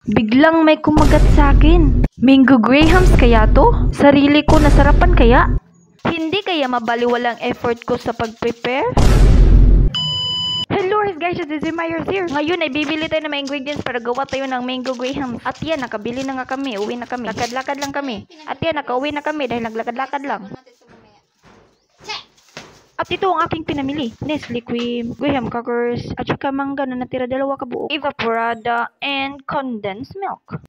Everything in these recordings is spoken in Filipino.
Biglang may kumagat sa akin. Mango Grahams kaya to? Sarili ko nasarapan kaya? Hindi kaya mabaliwalang effort ko sa pag-prepare? Hello guys, this is Myers here. Ngayon ay bibili tayo ng mga ingredients para gawa tayo ng Mango Grahams. At yan, nakabili na nga kami. Uwi na kami. Lakad-lakad lang kami. At yan, nakauwi na kami dahil naglakad-lakad lang. At ito ang aking pinamili. Nestle Cream, Graham Crackers, at saka mangga na natira 2 kabuo, evaporada, and condensed milk.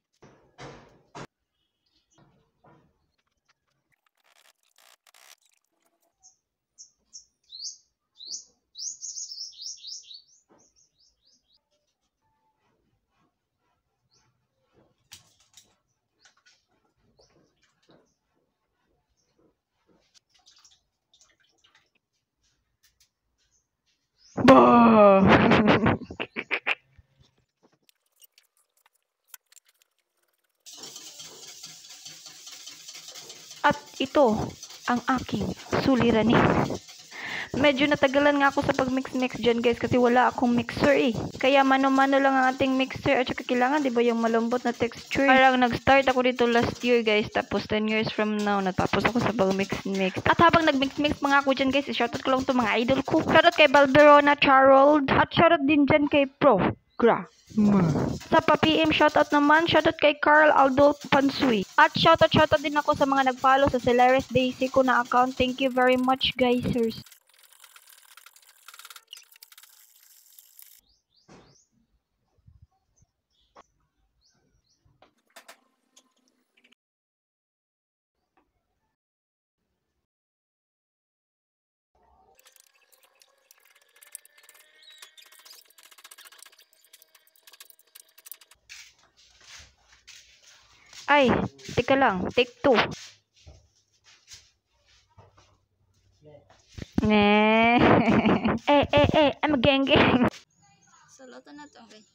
Bah! At ito ang aking suliranin. Medyo natagalan nga ako sa pag-mix-mix dyan guys kasi wala akong mixer eh. Kaya mano-mano lang ang ating mixer at saka kailangan diba yung malambot na texture. Parang nag-start ako dito last year guys, tapos 10 years from now natapos ako sa pag-mix-mix. At habang nag-mix-mix mga ako dyan guys, shoutout ko lang to mga idol ko. Shoutout kay Balberona Charold at shoutout din dyan kay Pro Gra. Sa pa-PM shoutout naman, shoutout kay Carl Aldo Pansui. At shoutout din ako sa mga nag-follow sa Celeres Daisy ko na account. Thank you very much guys. Ay, teka lang, take 2. I'm a gang. Sulutan na to, okay?